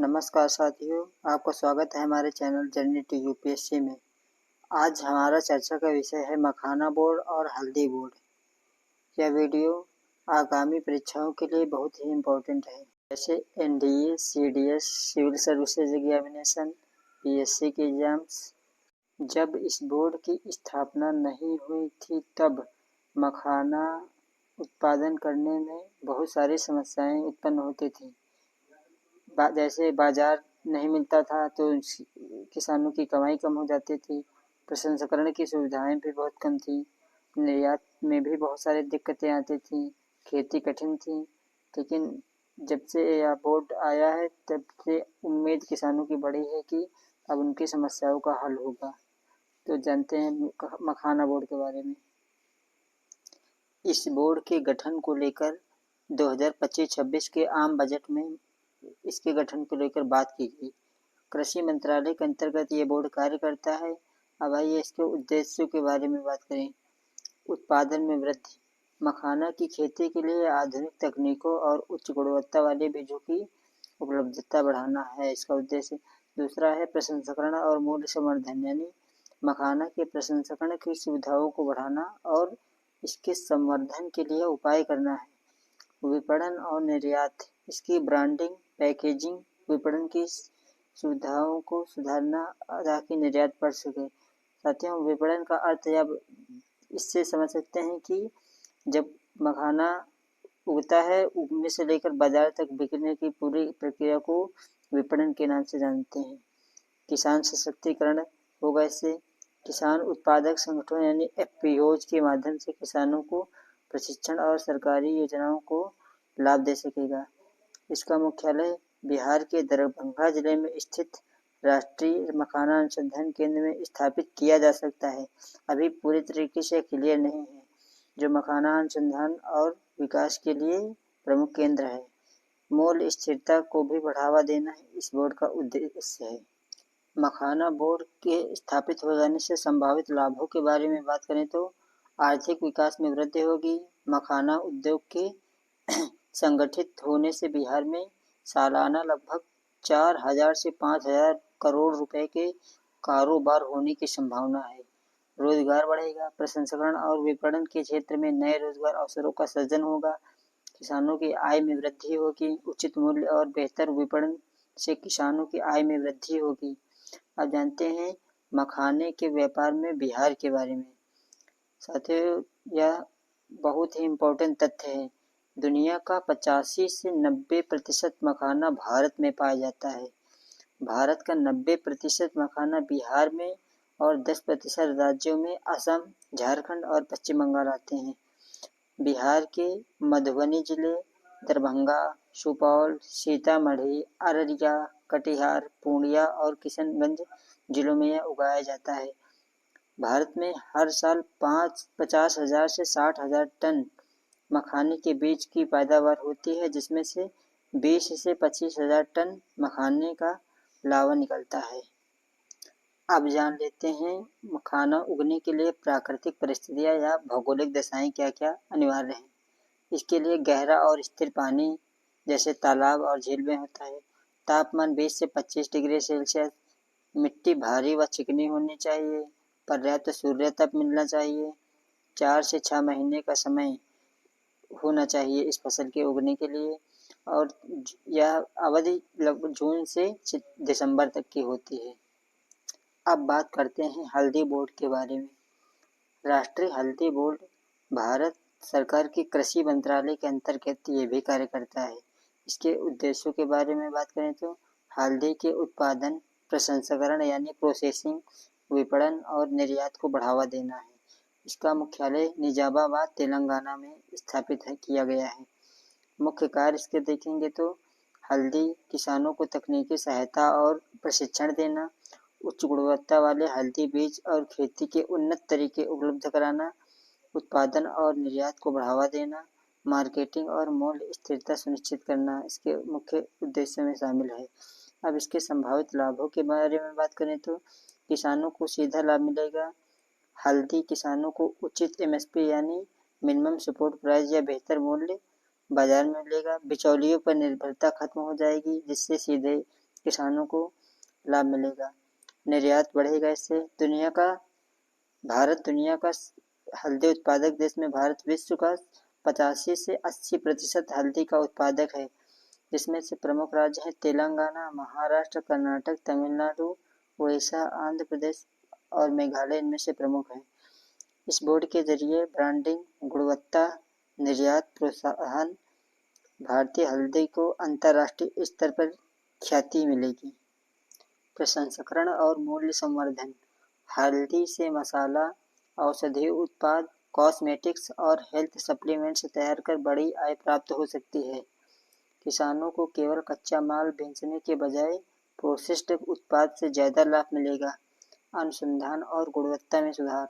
नमस्कार साथियों, आपका स्वागत है हमारे चैनल जर्नी टू यूपीएससी में। आज हमारा चर्चा का विषय है मखाना बोर्ड और हल्दी बोर्ड। यह वीडियो आगामी परीक्षाओं के लिए बहुत ही इम्पोर्टेंट है, जैसे NDA, CDS, civil services examination, PSC के एग्जाम्स। जब इस बोर्ड की स्थापना नहीं हुई थी तब मखाना उत्पादन करने में बहुत सारी समस्याएं उत्पन्न होती थी। जैसे बाजार नहीं मिलता था तो किसानों की कमाई कम हो जाती थी, प्रसंस्करण की सुविधाएं भी बहुत कम थी, निर्यात में भी बहुत सारी दिक्कतें आती थी, खेती कठिन थी। लेकिन जब से यह बोर्ड आया है तब से उम्मीद किसानों की बढ़ी है कि अब उनकी समस्याओं का हल होगा। तो जानते हैं मखाना बोर्ड के बारे में। इस बोर्ड के गठन को लेकर 2025-26 के आम बजट में इसके गठन को लेकर बात की गई। कृषि मंत्रालय के अंतर्गत ये बोर्ड कार्य करता है। अब आइए इसके उद्देश्यों के बारे में बात करें। उत्पादन में वृद्धि। मखाना की खेती के लिए आधुनिक तकनीकों और उच्च गुणवत्ता वाले बीजों की उपलब्धता बढ़ाना है इसका उद्देश्य। दूसरा है प्रसंस्करण और मूल्य संवर्धन, यानी मखाना के प्रसंस्करण की सुविधाओं को बढ़ाना और इसके संवर्धन के लिए उपाय करना है। विपणन और निर्यात, इसकी ब्रांडिंग, पैकेजिंग, विपणन की सुविधाओं को सुधारना ताकि निर्यात बढ़ सके। साथियों, विपणन का अर्थ या इससे समझ सकते हैं कि जब मखाना उगता है, उगने से लेकर बाजार तक बिकने की पूरी प्रक्रिया को विपणन के नाम से जानते हैं। किसान सशक्तिकरण होगा इससे। किसान उत्पादक संगठन यानी एफपीओज के माध्यम से किसानों को प्रशिक्षण और सरकारी योजनाओं को लाभ दे सकेगा। इसका मुख्यालय बिहार के दरभंगा जिले में स्थित राष्ट्रीय मखाना अनुसंधान केंद्र में स्थापित किया जा सकता है। अभी पूरी तरीके से क्लियर नहीं है, जो मखाना अनुसंधान और विकास के लिए प्रमुख केंद्र है। मूल्य स्थिरता को भी बढ़ावा देना इस बोर्ड का उद्देश्य है। मखाना बोर्ड के स्थापित हो जाने से संभावित लाभों के बारे में बात करें तो आर्थिक विकास में वृद्धि होगी। मखाना उद्योग के संगठित होने से बिहार में सालाना लगभग 4,000 से 5,000 करोड़ रुपए के कारोबार होने की संभावना है। रोजगार बढ़ेगा। प्रसंस्करण और विपणन के क्षेत्र में नए रोजगार अवसरों का सृजन होगा। किसानों की आय में वृद्धि होगी। उचित मूल्य और बेहतर विपणन से किसानों की आय में वृद्धि होगी। अब जानते हैं मखाने के व्यापार में बिहार के बारे में। साथियों, यह बहुत ही इम्पोर्टेंट तथ्य है। दुनिया का 85 से 90% मखाना भारत में पाया जाता है। भारत का 90% मखाना बिहार में और 10% राज्यों में असम, झारखंड और पश्चिम बंगाल आते हैं। बिहार के मधुबनी जिले, दरभंगा, सुपौल, सीतामढ़ी, अररिया, कटिहार, पूर्णिया और किशनगंज जिलों में यह उगाया जाता है। भारत में हर साल 50,000 से 60,000 टन मखाने के बीज की पैदावार होती है, जिसमें से 20 से 25,000 टन मखाने का लावा निकलता है। अब जान लेते हैं मखाना उगने के लिए प्राकृतिक परिस्थितियां या भौगोलिक दशाएं क्या क्या अनिवार्य हैं। इसके लिए गहरा और स्थिर पानी जैसे तालाब और झील में होता है। तापमान 20 से 25 डिग्री सेल्सियस। मिट्टी भारी व चिकनी होनी चाहिए। पर्याप्त सूर्य ताप मिलना चाहिए। 4 से 6 महीने का समय होना चाहिए इस फसल के उगने के लिए, और यह अवधि लगभग जून से दिसंबर तक की होती है। अब बात करते हैं हल्दी बोर्ड के बारे में। राष्ट्रीय हल्दी बोर्ड भारत सरकार की कृषि मंत्रालय के अंतर्गत ये भी कार्य करता है। इसके उद्देश्यों के बारे में बात करें तो हल्दी के उत्पादन, प्रसंस्करण यानी प्रोसेसिंग, विपणन और निर्यात को बढ़ावा देना है। इसका मुख्यालय निजामाबाद, तेलंगाना में स्थापित किया गया है। मुख्य कार्य इसके देखेंगे तो हल्दी किसानों को तकनीकी सहायता और प्रशिक्षण देना, उच्च गुणवत्ता वाले हल्दी बीज और खेती के उन्नत तरीके उपलब्ध कराना, उत्पादन और निर्यात को बढ़ावा देना, मार्केटिंग और मूल्य स्थिरता सुनिश्चित करना इसके मुख्य उद्देश्यों में शामिल है। अब इसके संभावित लाभों के बारे में बात करें तो किसानों को सीधा लाभ मिलेगा। हल्दी किसानों को उचित एमएसपी यानी मिनिमम सपोर्ट प्राइस या बेहतर मूल्य बाजार में मिलेगा। बिचौलियों पर निर्भरता खत्म हो जाएगी, जिससे सीधे किसानों को लाभ मिलेगा, निर्यात बढ़ेगा। इससे भारत दुनिया का हल्दी उत्पादक देश में भारत विश्व का 85 से 80% हल्दी का उत्पादक है, जिसमें से प्रमुख राज्य हैं तेलंगाना, महाराष्ट्र, कर्नाटक, तमिलनाडु, उड़ीसा, आंध्र प्रदेश और मेघालय इनमें से प्रमुख हैं। इस बोर्ड के जरिए ब्रांडिंग, गुणवत्ता, निर्यात प्रोत्साहन, भारतीय हल्दी को अंतर्राष्ट्रीय स्तर पर ख्याति मिलेगी। प्रसंस्करण और मूल्य संवर्धन। हल्दी से मसाला, औषधीय उत्पाद, कॉस्मेटिक्स और हेल्थ सप्लीमेंट्स तैयार कर बड़ी आय प्राप्त हो सकती है। किसानों को केवल कच्चा माल बेचने के बजाय प्रोसेस्ड उत्पाद से ज़्यादा लाभ मिलेगा। अनुसंधान और गुणवत्ता में सुधार।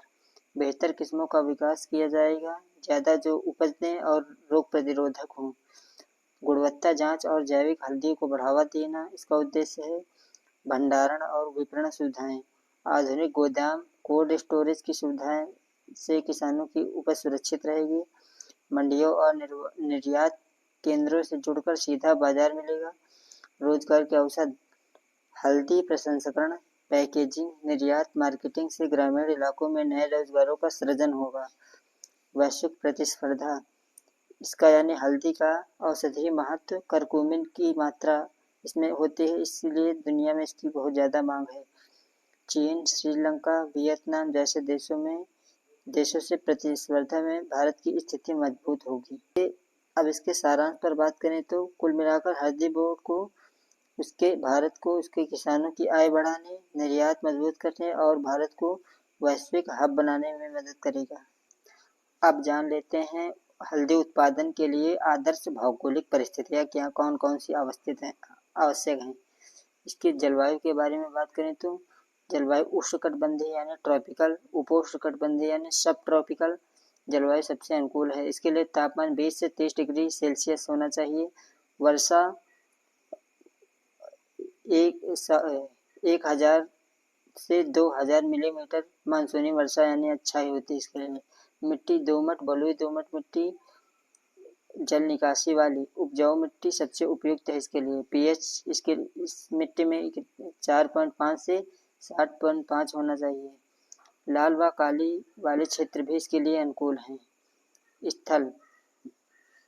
बेहतर किस्मों का विकास किया जाएगा, ज़्यादा जो उपज दें और रोग प्रतिरोधक हों। गुणवत्ता जांच और जैविक हल्दी को बढ़ावा देना इसका उद्देश्य है। भंडारण और विपणन सुविधाएं। आधुनिक गोदाम, कोल्ड स्टोरेज की सुविधाएं से किसानों की उपज सुरक्षित रहेगी। मंडियों और निर्यात केंद्रों से जुड़कर सीधा बाजार मिलेगा। रोजगार के अवसर। हल्दी प्रसंस्करण, पैकेजिंग, निर्यात, मार्केटिंग से ग्रामीण इलाकों में नए रोजगारों का सृजन होगा। वैश्विक प्रतिस्पर्धा। इसका यानी हल्दी का औषधीय महत्व, करक्यूमिन की मात्रा इसमें होती है, इसलिए दुनिया में इसकी बहुत ज़्यादा मांग है। चीन, श्रीलंका, वियतनाम जैसे देशों से प्रतिस्पर्धा में भारत की स्थिति मजबूत होगी। अब इसके सारांश पर बात करें तो कुल मिलाकर हल्दी बोर्ड को भारत को उसके किसानों की आय बढ़ाने, निर्यात मजबूत करने और भारत को वैश्विक हब बनाने में मदद करेगा। अब जान लेते हैं हल्दी उत्पादन के लिए आदर्श भौगोलिक परिस्थितियाँ क्या कौन कौन सी आवश्यक हैं। इसकी जलवायु के बारे में बात करें तो जलवायु उष्णकटिबंधीय यानी ट्रॉपिकल, उपोष्णकटिबंधीय यानी सब ट्रॉपिकल जलवायु सबसे अनुकूल है। इसके लिए तापमान 20 से 30 डिग्री सेल्सियस होना चाहिए। वर्षा 1000 से 2000 मिलीमीटर मानसूनी वर्षा यानी अच्छा ही होती है। इसके लिए मिट्टी दोमट, बलुई दोमट मिट्टी, जल निकासी वाली उपजाऊ मिट्टी सबसे उपयुक्त है। इसके लिए पीएच इस मिट्टी में 4.5 से 7.5 होना चाहिए। लाल व काली वाले क्षेत्र भी इसके लिए अनुकूल हैं। स्थल।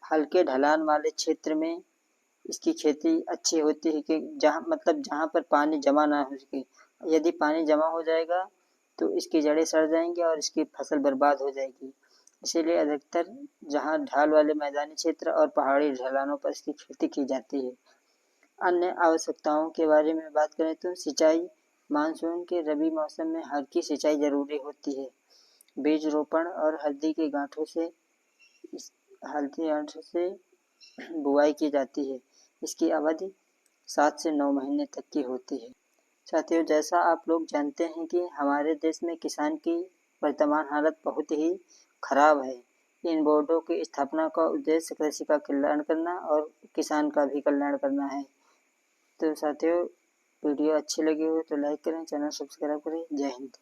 हल्के ढलान वाले क्षेत्र में इसकी खेती अच्छी होती है कि जहाँ पर पानी जमा ना हो सके। यदि पानी जमा हो जाएगा तो इसकी जड़ें सड़ जाएंगी और इसकी फसल बर्बाद हो जाएगी। इसीलिए अधिकतर जहाँ ढाल वाले मैदानी क्षेत्र और पहाड़ी ढलानों पर इसकी खेती की जाती है। अन्य आवश्यकताओं के बारे में बात करें तो सिंचाई। मानसून के रबी मौसम में हल्की सिंचाई जरूरी होती है। बीज रोपण और हल्दी के गांठों से बुआई की जाती है। इसकी अवधि 7 से 9 महीने तक की होती है। साथियों, जैसा आप लोग जानते हैं कि हमारे देश में किसान की वर्तमान हालत बहुत ही खराब है। इन बोर्डों की स्थापना का उद्देश्य कृषि का कल्याण करना और किसान का भी कल्याण करना है। तो साथियों, वीडियो अच्छी लगी हो तो लाइक करें, चैनल सब्सक्राइब करें। जय हिंद।